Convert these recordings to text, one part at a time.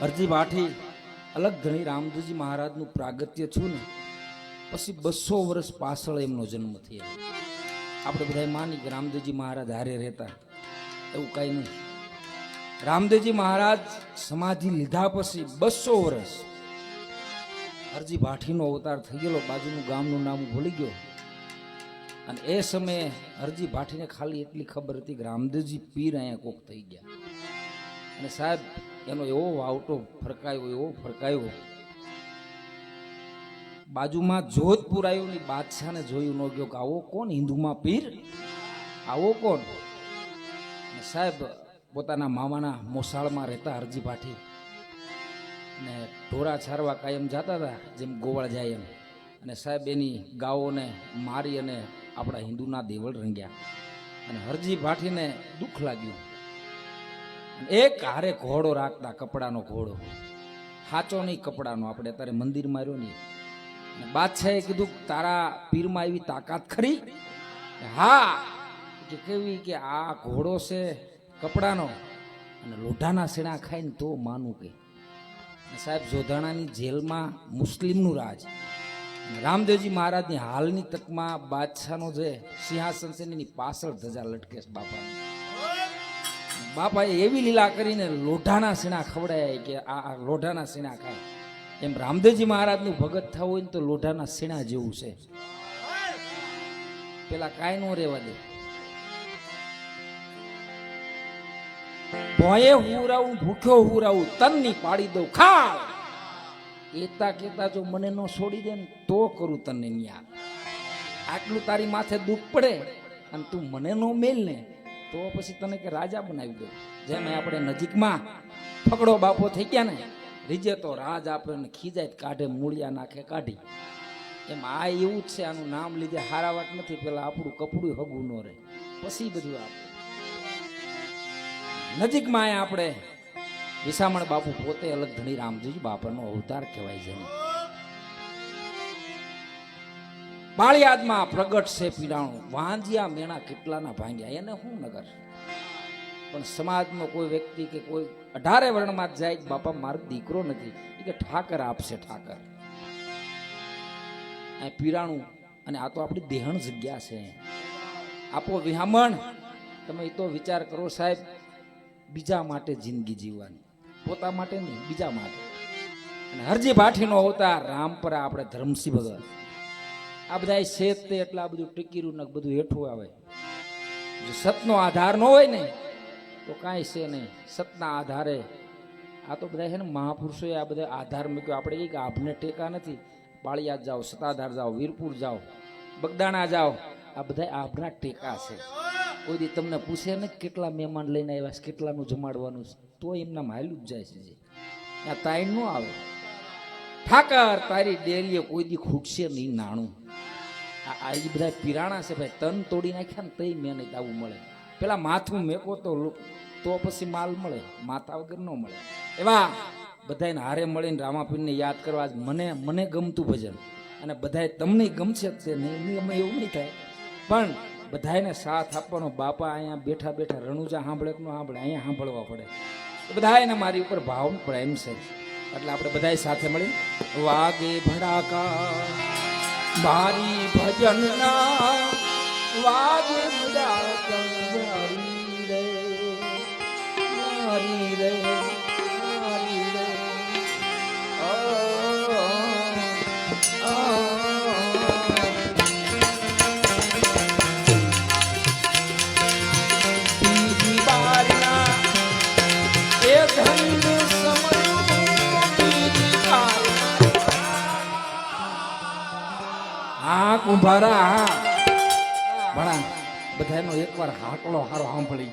અરજી ભાઠી અલગ ધણી રામદેવજી મહારાજનું પ્રાગત્ય છું ને પછી 200 વર્ષ પાછળ એમનો જન્મ થયો. આપણે બધા માની કે રામદેવજી મહારાજ હારે રહેતા, એવું કાંઈ નહીં. રામદેવજી મહારાજ સમાધિ લીધા પછી 200 વર્ષ અરજી ભાઠીનો અવતાર થઈ ગયેલો. બાજુનું ગામનું નામ ભૂલી ગયો. અને એ સમયે અરજી ભાઠીને ખાલી એટલી ખબર હતી કે રામદેવજી પીર અહીંયા કોક થઈ ગયા. અને સાહેબ એનો એવો વાવટો ફરકાયો. બાજુમાં જોધપુર આવ્યો ની બાદશાહને જોયું ન ગયો કે આવો કોણ હિન્દુમાં પીર, આવો કોણ. સાહેબ પોતાના મામાના મોસાળમાં રહેતા અરજી ભાઠી ને ઢોરા છારવા કાયમ જતા હતા, જેમ ગોવાળ જાય એમ. અને સાહેબ એની ગાયોને મારી અને આપણા હિન્દુના દેવળ રંગ્યા. અને હરજી ભાઠીને દુઃખ લાગ્યું. એક હારે ઘોડો રાખતા, કપડાનો ઘોડો, સાચો નહીં કપડાનો, આપણે અત્યારે મંદિર માર્યો નહીં. બાદશાહે કીધું તારા પીરમાં એવી તાકાત ખરી? હા. કે કેવી? કે આ ઘોડો છે કપડાનો અને લોઢાના સેણા ખાઈને તો માનું. કે સાહેબ જોધાણાની જેલમાં મુસ્લિમનું રાજ, રામદેવજી મહારાજની હાલની તકમાં બાદશાહનો જે સિંહાસન છે એની પાછળ ધજા લટકે છે બાપાએ એવી લીલા કરીને લોઢાના સીણા ખવડાય કે આ લોઢાના સીણા ખાય. એમ રામદેવજી મહારાજનું ભગત થવું હોય ને તો લોઢાના સીણા જેવું છે. પેલા કાંઈ નો રહેવા દે. ભોયે હુરાવું, ભૂખ્યો હુરાવું, તનની પાડી દઉં ખા. એતા કેતા જો મને નો છોડી દે ને તો કરું તને ન્યા. આટલું તારી માથે દુઃખ પડે અને તું મને નો મેલ ને તો પછી તને કે રાજા બનાવી દો. જેમ આપણે નજીકમાં ફકડો બાપો થઈ ગયા ને, રીજે તો રાજ આપે ને ખીજાય કાઢે, મૂળિયા નાખે કાઢી. એમ આ એવું જ છે. આનું નામ લીધે હારા વાત નથી. પેલા આપણું કપડું હગું ન રહે, પછી બધું આપણે નજીકમાં આયા. આપણે વિસામણ બાપુ પોતે અલગ ધણી રામદેવજી બાપાનો અવતાર કહેવાય છે. બાળિયાદમાં પ્રગટ છે પીડાણું, વાંજિયા મેણા કેટલાના ભાંગ્યા. એને શું નગર. પણ સમાજમાં કોઈ વ્યક્તિ કે કોઈ 18 વર્ણમાં જાય કે બાપા મારો દીકરો નથી, એ કે ઠાકર આપશે ઠાકર. આ પીડાણું. અને આ તો આપણી દેહણ જગ્યા છે. આપો વિહામણ. તમે એ તો વિચાર કરો સાહેબ, બીજા માટે જિંદગી જીવવાની, પોતા માટે નહીં, બીજા માટે. અને હરજી ભાઠીનો અવતાર રામપરા, આપણે ધર્મસિંહ ભગત. આ બધા શેત તે એટલા બધું ટીકીરું ને બધું હેઠું આવે. જો સતનો આધાર ન હોય ને તો કાંઈ છે નહીં. સતના આધારે આ તો બધા છે ને મહાપુરુષોએ આ બધા આધાર મૂક્યો. આપણે કહીએ કે આભને ટેકા નથી. પાળિયાદ જાઓ, સતાધાર જાઓ, વીરપુર જાઓ, બગદાણા જાઓ, આ બધા આભના ટેકા છે. કોઈ દી તમને પૂછે ને કેટલા મહેમાન લઈને આવ્યા છે, કેટલાનું જમાડવાનું છે, તો એમના માયલું જ જાય છે. ત્યાં તાઈન ન આવે. ઠાકર તારી ડેરીએ કોઈ દી ખૂટશે નહીં નાણું. આ બધા પીરાણા છે ભાઈ. તન તોડી નાખ્યા ને તઈ મહેનત આવું મળે. પેલા માથું મેકો તો પછી માલ મળે, માથા વગર ન મળે. એવા બધાને હારે મળીને રામાપીરને યાદ કરવા મને ગમતું ભજન. અને બધાએ તમને ગમશે જ તે નહીં, અમે એવું નહીં થાય. પણ બધાને સાથ આપવાનો. બાપા અહીંયા બેઠા બેઠા રણુજા સાંભળે કે ન સાંભળે, અહીંયા સાંભળવા પડે. બધાને મારી ઉપર ભાવ પ્રેમ છે. એટલે આપણે બધા સાથે મળી વાગે ભડાકા મારી ભજનના, વાગે ભડાકા મારી રે, મારી રે, મારી રે. બીજી બારના એ ધન હા કુંભારા ભણા બધાનો એકવાર હાકલો હારો સાંભળી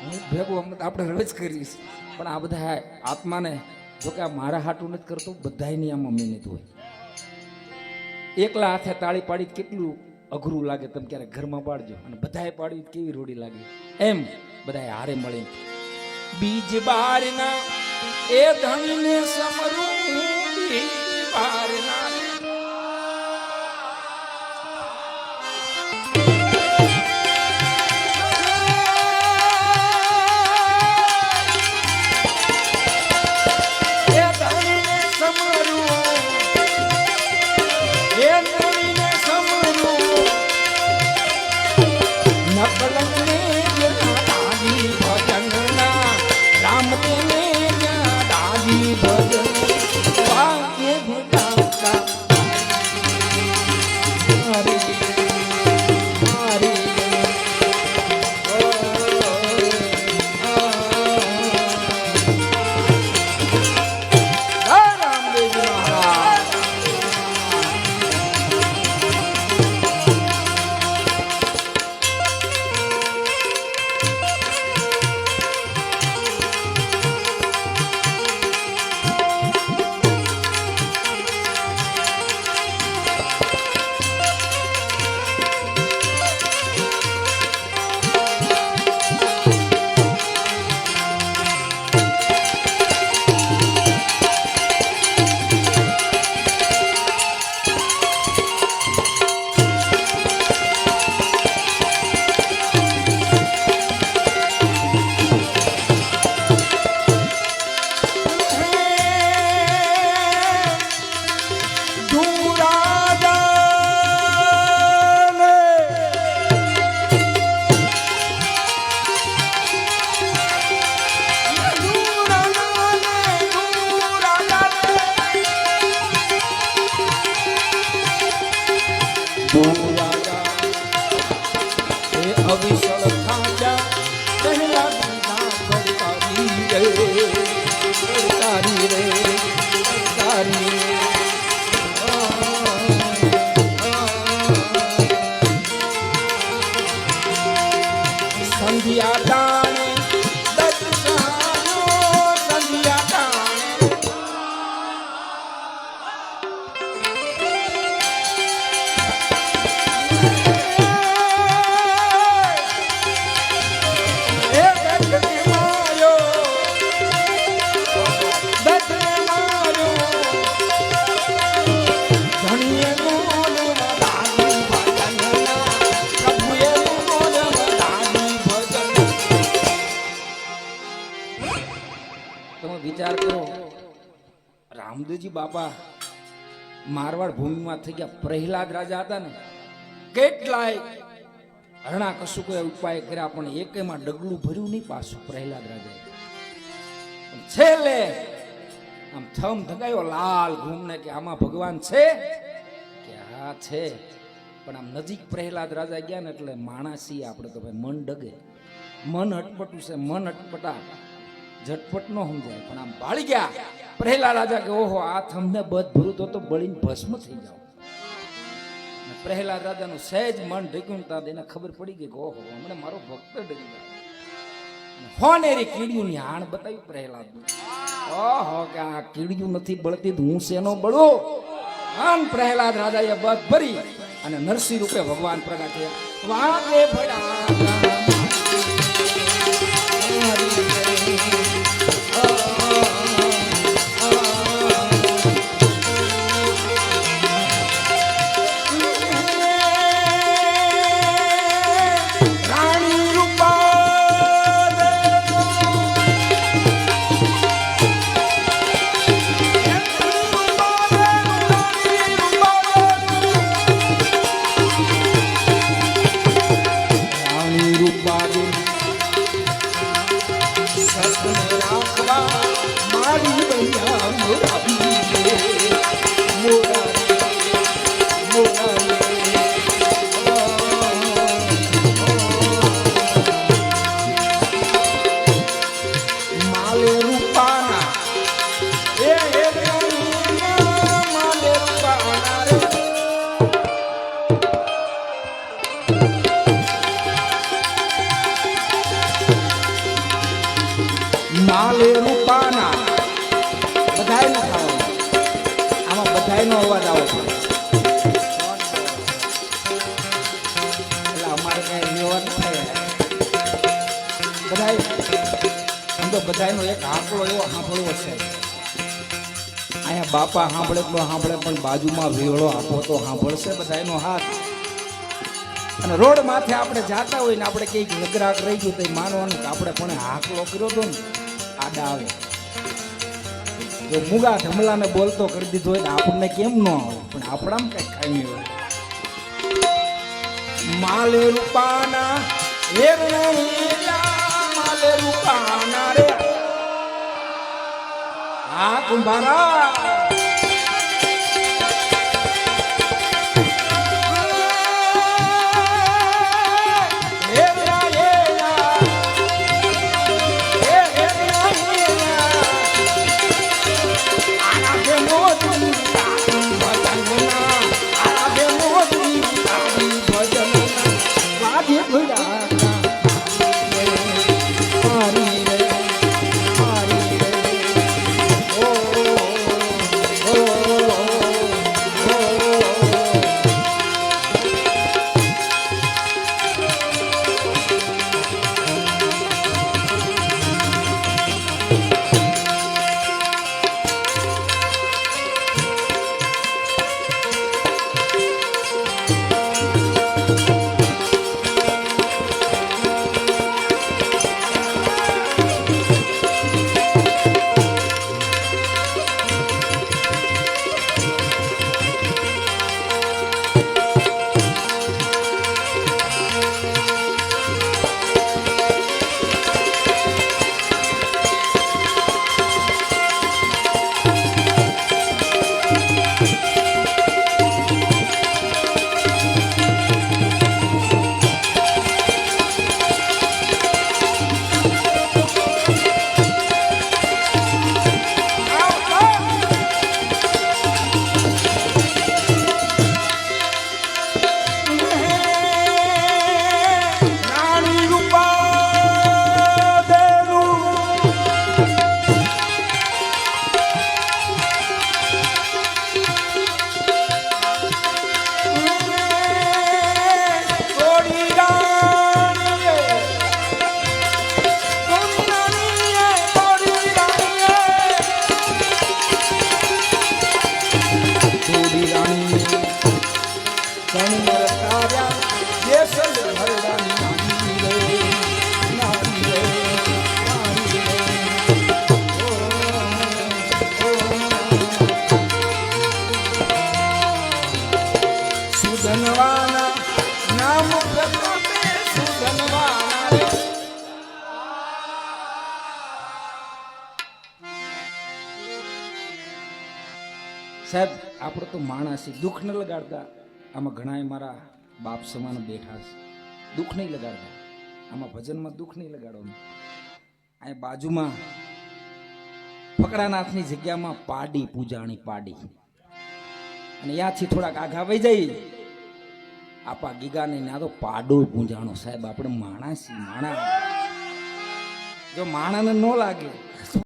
હું ભેગું આપણે રોજ કરીશ. પણ આ બધા આત્માને જોકે આ મારા હાટું નથી કરતો, બધાની આમાં મહેનત હોય. એકલા હાથે તાળી પાડી કેટલું અઘરું લાગે. તમે ક્યારેક ઘરમાં પાડજો અને બધાએ પાડી કેવી રોડી લાગે. એમ બધાએ હારે મળીને બીજ બારના એ ધણીને સમરું, બીજ બારના એ રામને દાદી ભજન વાગે ભટાવતા હરે હરે અવિશળ ખાજા પહેલા બીના કરતારી રે સંધ્યા દાણે દર્શાનો સંધ્યા દાણે વિચાર કરો રામદેવજી બાપા મારવાડ ભૂમિમાં થઈ ગયા પ્રહલાદ રાજા હતા ને કેટલાય હરણા કશું કોઈ ઉપાય કર્યા પણ એકેમાં ડગલું ભર્યું નહીં પાછું પ્રહલાદ રાજાએ છેલ્લે આમ થમ ધગાયો લાલ ઘૂમને કે આમાં ભગવાન છે કે હા છે પણ આમ નજીક પ્રહલાદ રાજા ગયા ને એટલે માણસી આપણે તો ભાઈ મન ડગે મન અટપટું છે મન અટપટા ઝટપટ નો સમજાય પણ આમ ભાળી ગયા પ્રહલાદ રાજા કે ઓહો આ થમને બધ ભરું તો બળીને ભસ્મ થઈ જાવ પ્રહલાદ રાજાનું સહેજ મન ઢક્યું એને ખબર પડી ગઈ કે ઓહો હમણાં મારો ભક્ત ડરી ગયો હોનેરી કીડિયુંની હાણ બતાવી પ્રહલાદ ઓહો કે આ કીડિયું નથી બળતી હું શેનો બળો આમ પ્રહલાદ રાજાએ બધ ભરી અને નરસિંહ રૂપે ભગવાન પ્રગટ થયા વાગે ભડા માલે રૂપાના બધાય ન ખાવાનું આમાં બધાય નો અવાજ આવો એટલે અમારે કઈ વ્યવહાર ન થાય બધાય આમ તો બધાયનો એક આંકડો એવો સાંભળવો છે અહીંયા બાપા સાંભળે તો સાંભળે પણ બાજુમાં વેળો આપો તો સાંભળશે બધાયનો હાથ અને રોડ માથે આપણે જાતા હોય ને આપણે કંઈક નગરાક રહી ગયું તો માનવાનું કે આપણે પણ હાકલો કર્યો હતો ને આડા આવે જો મુગા ધમલાને બોલતો કરી દીધો હોય ને આપણને કેમ ન આવે પણ આપણામાં કઈ ખાઈ હોય માલે રૂપાના માલે રૂપાના રે કુંભારા સાહેબ આપણે તો માણસ દુઃખ ન લગાડતા આમાં ઘણા મારા બાપ સમાન બેઠા છે દુઃખ નહીં લગાડતા આમાં ભજનમાં દુઃખ નહીં લગાડવાનું અહીં બાજુમાં ફકરાનાથની જગ્યામાં પાડી પૂજાણી પાડી અને ત્યાંથી થોડાક આઘા વહી જઈ આપા ગીગાને ના તો પાડો પૂંજાણો સાહેબ આપણે માણસ જો માણાને ન લાગે